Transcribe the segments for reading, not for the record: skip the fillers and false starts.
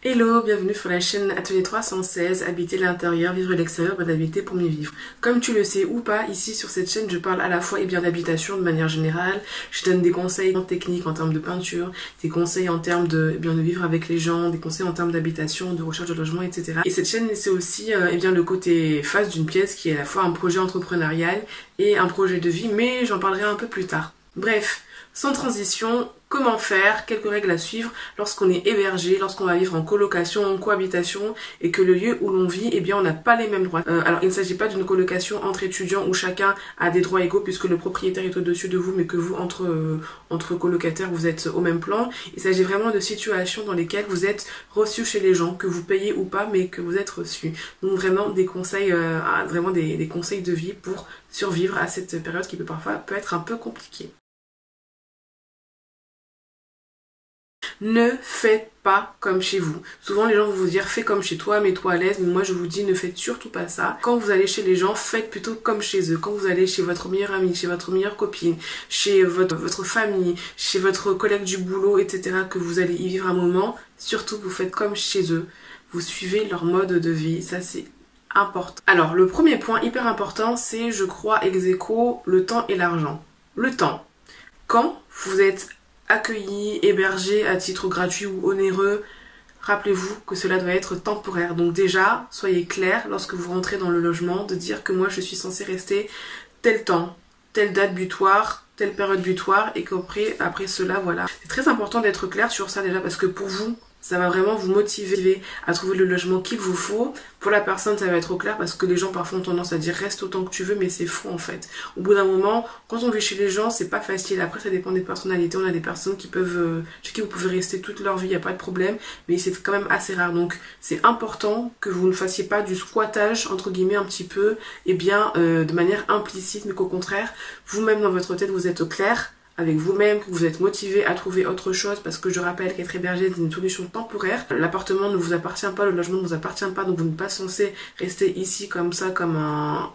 Hello, bienvenue sur la chaîne Atelier 316, habiter l'intérieur, vivre l'extérieur, bonne habiter pour mieux vivre. Comme tu le sais ou pas, ici sur cette chaîne, je parle à la fois d'habitation de manière générale, je donne des conseils techniques en termes de peinture, des conseils en termes de vivre avec les gens, des conseils en termes d'habitation, de recherche de logement, etc. Et cette chaîne, c'est aussi le côté face d'une pièce qui est à la fois un projet entrepreneurial et un projet de vie, mais j'en parlerai un peu plus tard. Bref, sans transition, comment faire, quelques règles à suivre lorsqu'on est hébergé, lorsqu'on va vivre en colocation, en cohabitation et que le lieu où l'on vit, on n'a pas les mêmes droits. Alors il ne s'agit pas d'une colocation entre étudiants où chacun a des droits égaux puisque le propriétaire est au-dessus de vous mais que vous, entre colocataires, vous êtes au même plan. Il s'agit vraiment de situations dans lesquelles vous êtes reçu chez les gens, que vous payez ou pas mais que vous êtes reçu. Donc vraiment des conseils, des conseils de vie pour survivre à cette période qui peut être un peu compliquée. Ne faites pas comme chez vous. Souvent les gens vont vous dire fais comme chez toi, mets-toi à l'aise, mais moi je vous dis ne faites surtout pas ça. Quand vous allez chez les gens, faites plutôt comme chez eux. Quand vous allez chez votre meilleur ami, chez votre meilleure copine, chez votre famille, chez votre collègue du boulot, etc., que vous allez y vivre un moment, surtout vous faites comme chez eux. Vous suivez leur mode de vie, ça c'est important. Alors le premier point hyper important, c'est je crois ex aequo le temps et l'argent. Le temps. Quand vous êtes accueilli, hébergé à titre gratuit ou onéreux, rappelez-vous que cela doit être temporaire. Donc déjà, soyez clair lorsque vous rentrez dans le logement de dire que moi je suis censée rester tel temps, telle date butoir, telle période butoir et qu'après cela, voilà. C'est très important d'être clair sur ça déjà parce que pour vous, ça va vraiment vous motiver à trouver le logement qu'il vous faut. Pour la personne, ça va être au clair parce que les gens parfois ont tendance à dire reste autant que tu veux, mais c'est faux en fait. Au bout d'un moment, quand on vit chez les gens, c'est pas facile. Après, ça dépend des personnalités. On a des personnes qui peuvent, chez qui vous pouvez rester toute leur vie, il n'y a pas de problème, mais c'est quand même assez rare. Donc, c'est important que vous ne fassiez pas du squattage, entre guillemets, un petit peu, de manière implicite, mais qu'au contraire, vous-même dans votre tête, vous êtes au clair avec vous-même, que vous êtes motivé à trouver autre chose parce que je rappelle qu'être hébergé est une solution temporaire. L'appartement ne vous appartient pas, le logement ne vous appartient pas, donc vous n'êtes pas censé rester ici comme ça, comme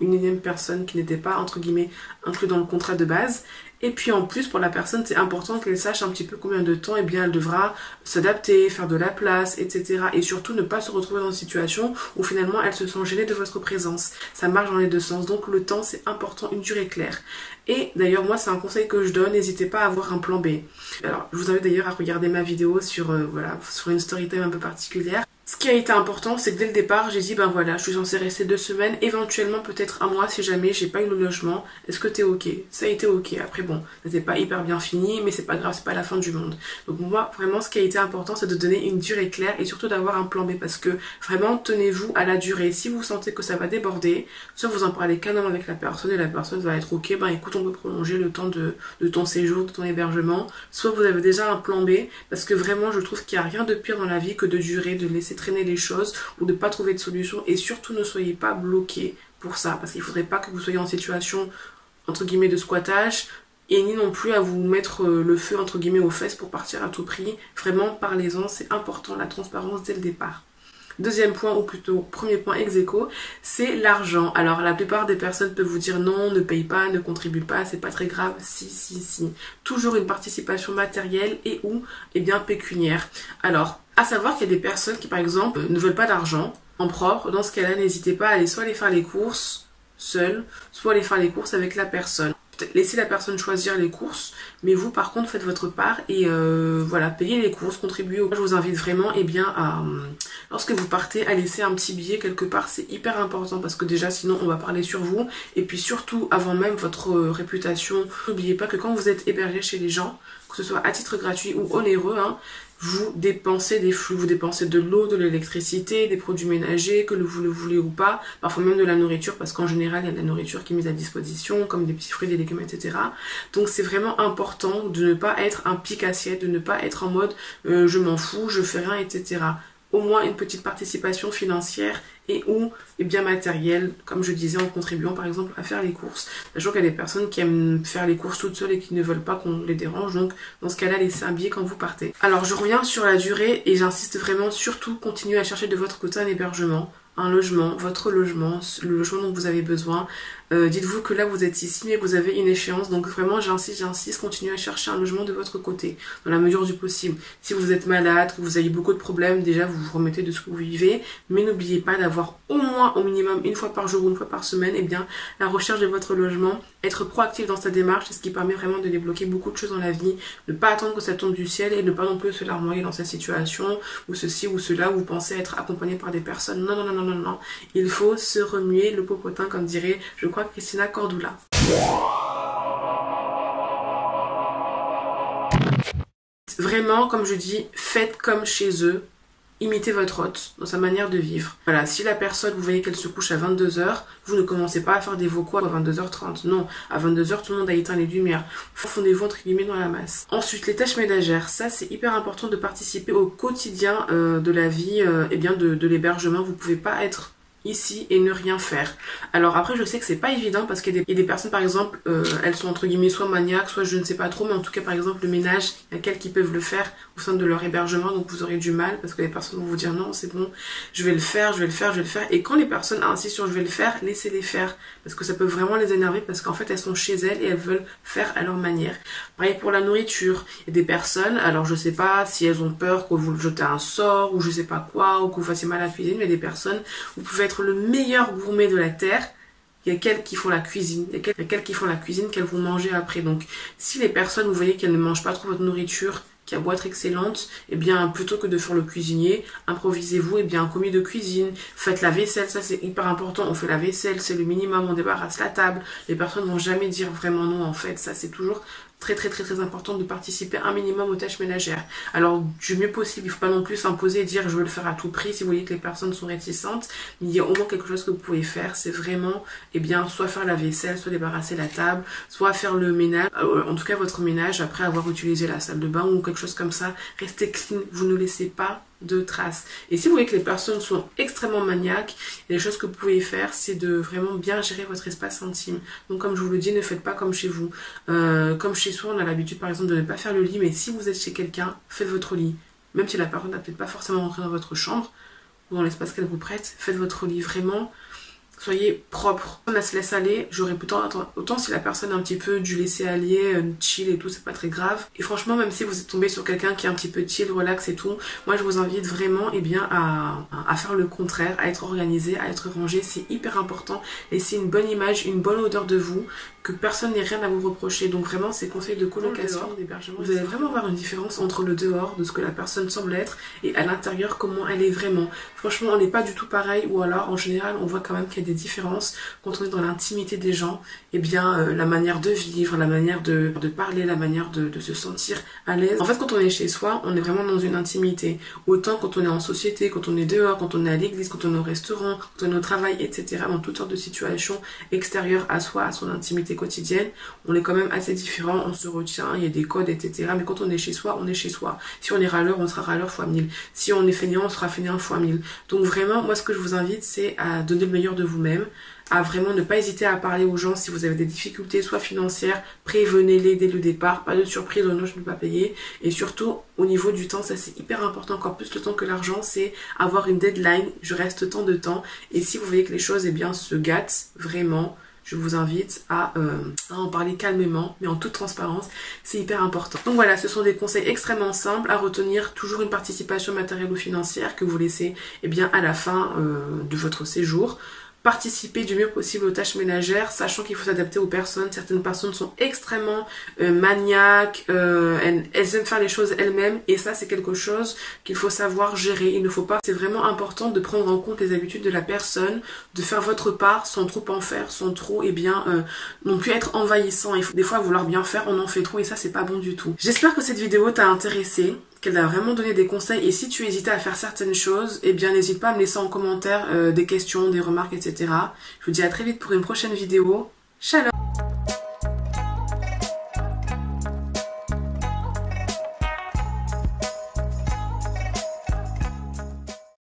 une énième personne qui n'était pas, entre guillemets, inclus dans le contrat de base. Et puis en plus, pour la personne, c'est important qu'elle sache un petit peu combien de temps elle devra s'adapter, faire de la place, etc. Et surtout ne pas se retrouver dans une situation où finalement elle se sent gênée de votre présence. Ça marche dans les deux sens. Donc le temps, c'est important, une durée claire. Et d'ailleurs, moi, c'est un conseil que je donne, n'hésitez pas à avoir un plan B. Alors, je vous invite d'ailleurs à regarder ma vidéo sur une story time un peu particulière. Ce qui a été important, c'est que dès le départ, j'ai dit, je suis censée rester 2 semaines, éventuellement peut-être un mois si jamais j'ai pas eu le logement. Est-ce que t'es ok? Ça a été ok. Après bon, c'était pas hyper bien fini, mais c'est pas grave, c'est pas la fin du monde. Donc moi, vraiment, ce qui a été important, c'est de donner une durée claire et surtout d'avoir un plan B parce que vraiment, tenez-vous à la durée. Si vous sentez que ça va déborder, soit vous en parlez calmement avec la personne et la personne va être ok, écoute, on peut prolonger le temps de ton séjour, de ton hébergement. Soit vous avez déjà un plan B parce que vraiment, je trouve qu'il n'y a rien de pire dans la vie que de durer, de laisser traîner les choses ou de pas trouver de solution et surtout ne soyez pas bloqués pour ça parce qu'il faudrait pas que vous soyez en situation entre guillemets de squattage et ni non plus à vous mettre le feu entre guillemets aux fesses pour partir à tout prix. Vraiment parlez-en, c'est important la transparence dès le départ. Deuxième point, ou plutôt premier point ex aequo, c'est l'argent. Alors la plupart des personnes peuvent vous dire non, ne paye pas, ne contribue pas, c'est pas très grave. Si. Toujours une participation matérielle et ou pécuniaire. Alors, à savoir qu'il y a des personnes qui par exemple ne veulent pas d'argent en propre. Dans ce cas-là, n'hésitez pas à aller soit aller faire les courses seul, soit aller faire les courses avec la personne. Laissez la personne choisir les courses, mais vous par contre faites votre part et payez les courses, contribuez. Je vous invite vraiment lorsque vous partez à laisser un petit billet quelque part, c'est hyper important parce que déjà sinon on va parler sur vous et puis surtout avant même votre réputation, n'oubliez pas que quand vous êtes hébergé chez les gens, que ce soit à titre gratuit ou onéreux, vous dépensez des flux, vous dépensez de l'eau, de l'électricité, des produits ménagers, que vous le voulez ou pas, parfois même de la nourriture, parce qu'en général, il y a de la nourriture qui est mise à disposition, comme des petits fruits, des légumes, etc. Donc c'est vraiment important de ne pas être un pic-assiette, de ne pas être en mode je m'en fous, je fais rien, etc. Au moins une petite participation financière et ou matérielle, comme je disais, en contribuant par exemple à faire les courses. Sachant qu'il y a des personnes qui aiment faire les courses toutes seules et qui ne veulent pas qu'on les dérange, donc dans ce cas-là, laissez un billet quand vous partez. Alors je reviens sur la durée et j'insiste vraiment, surtout continuez à chercher de votre côté un hébergement, un logement, votre logement, le logement dont vous avez besoin. Dites-vous que là vous êtes ici mais vous avez une échéance, donc vraiment j'insiste, continuez à chercher un logement de votre côté, dans la mesure du possible. Si vous êtes malade, que vous avez beaucoup de problèmes, déjà vous vous remettez de ce que vous vivez, mais n'oubliez pas d'avoir au moins, au minimum, une fois par jour ou une fois par semaine, eh bien, la recherche de votre logement, être proactif dans sa démarche, c'est ce qui permet vraiment de débloquer beaucoup de choses dans la vie, ne pas attendre que ça tombe du ciel et ne pas non plus se larmoyer dans cette situation, ou ceci ou cela, où vous pensez être accompagné par des personnes. Non, non, non, non, non, non. Il faut se remuer le popotin, comme dirait, je crois, Christina Cordula. Vraiment, comme je dis, faites comme chez eux. Imitez votre hôte dans sa manière de vivre. Voilà, si la personne, vous voyez qu'elle se couche à 22 h, vous ne commencez pas à faire des vocaux à 22 h 30. Non, à 22 h, tout le monde a éteint les lumières. Fondez-vous entre guillemets dans la masse. Ensuite, les tâches ménagères. Ça, c'est hyper important de participer au quotidien de la vie et bien de l'hébergement. Vous pouvez pas être ici et ne rien faire. Alors après je sais que c'est pas évident parce qu'il y a des personnes par exemple elles sont entre guillemets soit maniaques, soit je ne sais pas trop, mais en tout cas par exemple le ménage, il y a quelques qui peuvent le faire au sein de leur hébergement, donc vous aurez du mal parce que les personnes vont vous dire non c'est bon, je vais le faire, et quand les personnes insistent sur je vais le faire, laissez-les faire parce que ça peut vraiment les énerver parce qu'en fait elles sont chez elles et elles veulent faire à leur manière. Pareil pour la nourriture, il y a des personnes, alors je sais pas si elles ont peur que vous jetez un sort ou je sais pas quoi, ou que vous fassiez mal à la cuisine, mais il y a des personnes, vous pouvez être le meilleur gourmet de la terre, il y a quelques qui font la cuisine, qu'elles vont manger après. Donc si les personnes, vous voyez qu'elles ne mangent pas trop votre nourriture, qui a beau être excellente, et bien plutôt que de faire le cuisinier, improvisez-vous et bien un commis de cuisine, faites la vaisselle, ça c'est hyper important, on fait la vaisselle, c'est le minimum, on débarrasse la table, les personnes vont jamais dire vraiment non en fait, ça c'est toujours très important de participer un minimum aux tâches ménagères. Alors du mieux possible, il ne faut pas non plus s'imposer et dire je veux le faire à tout prix si vous voyez que les personnes sont réticentes, mais il y a au moins quelque chose que vous pouvez faire, c'est vraiment eh bien soit faire la vaisselle, soit débarrasser la table, soit faire le ménage, en tout cas votre ménage après avoir utilisé la salle de bain ou quelque chose comme ça, restez clean, vous ne laissez pas de traces. Et si vous voyez que les personnes sont extrêmement maniaques, les choses que vous pouvez faire, c'est de vraiment bien gérer votre espace intime. Donc comme je vous le dis, ne faites pas comme chez vous. Comme chez soi, on a l'habitude par exemple de ne pas faire le lit, mais si vous êtes chez quelqu'un, faites votre lit. Même si la personne n'a peut-être pas forcément rentré dans votre chambre ou dans l'espace qu'elle vous prête, faites votre lit. Vraiment, soyez propre. On se laisse aller, j'aurais plutôt autant si la personne a un petit peu du laisser aller, chill et tout, c'est pas très grave. Et franchement, même si vous êtes tombé sur quelqu'un qui est un petit peu chill, relax et tout, moi je vous invite vraiment eh bien, à faire le contraire, à être organisé, à être rangé, c'est hyper important. Laissez une bonne image, une bonne odeur de vous, que personne n'ait rien à vous reprocher. Donc vraiment, ces conseils de colocation, d'hébergement, vous allez vraiment voir une différence entre le dehors, de ce que la personne semble être, et à l'intérieur, comment elle est vraiment. Franchement, on n'est pas du tout pareil, ou alors en général, on voit quand même qu'il y a des différences quand on est dans l'intimité des gens. Eh bien, la manière de vivre, la manière de parler, la manière de se sentir à l'aise. En fait, quand on est chez soi, on est vraiment dans une intimité. Autant quand on est en société, quand on est dehors, quand on est à l'église, quand on est au restaurant, quand on est au travail, etc. Dans toutes sortes de situations extérieures à soi, à son intimité quotidienne, on est quand même assez différent, on se retient, il y a des codes, etc. Mais quand on est chez soi, on est chez soi. Si on est râleur, on sera râleur fois 1000. Si on est fainéant, on sera fainéant fois 1000. Donc vraiment, moi ce que je vous invite, c'est à donner le meilleur de vous-même, à vraiment ne pas hésiter à parler aux gens si vous avez des difficultés, soit financières, prévenez-les dès le départ, pas de surprise, oh non je ne peux pas payer. Et surtout, au niveau du temps, ça c'est hyper important, encore plus le temps que l'argent, c'est avoir une deadline, je reste tant de temps. Et si vous voyez que les choses eh bien, se gâtent, vraiment, je vous invite à en parler calmement, mais en toute transparence, c'est hyper important. Donc voilà, ce sont des conseils extrêmement simples à retenir, toujours une participation matérielle ou financière que vous laissez eh bien, à la fin de votre séjour. Participer du mieux possible aux tâches ménagères, sachant qu'il faut s'adapter aux personnes. Certaines personnes sont extrêmement maniaques, elles aiment faire les choses elles-mêmes, et ça c'est quelque chose qu'il faut savoir gérer. Il ne faut pas, c'est vraiment important de prendre en compte les habitudes de la personne, de faire votre part sans trop en faire, sans trop non plus être envahissant. Il faut des fois vouloir bien faire, on en fait trop et ça c'est pas bon du tout. J'espère que cette vidéo t'a intéressé, qu'elle a vraiment donné des conseils, et si tu hésitais à faire certaines choses, eh bien n'hésite pas à me laisser en commentaire des questions, des remarques, etc. Je vous dis à très vite pour une prochaine vidéo. Shalom!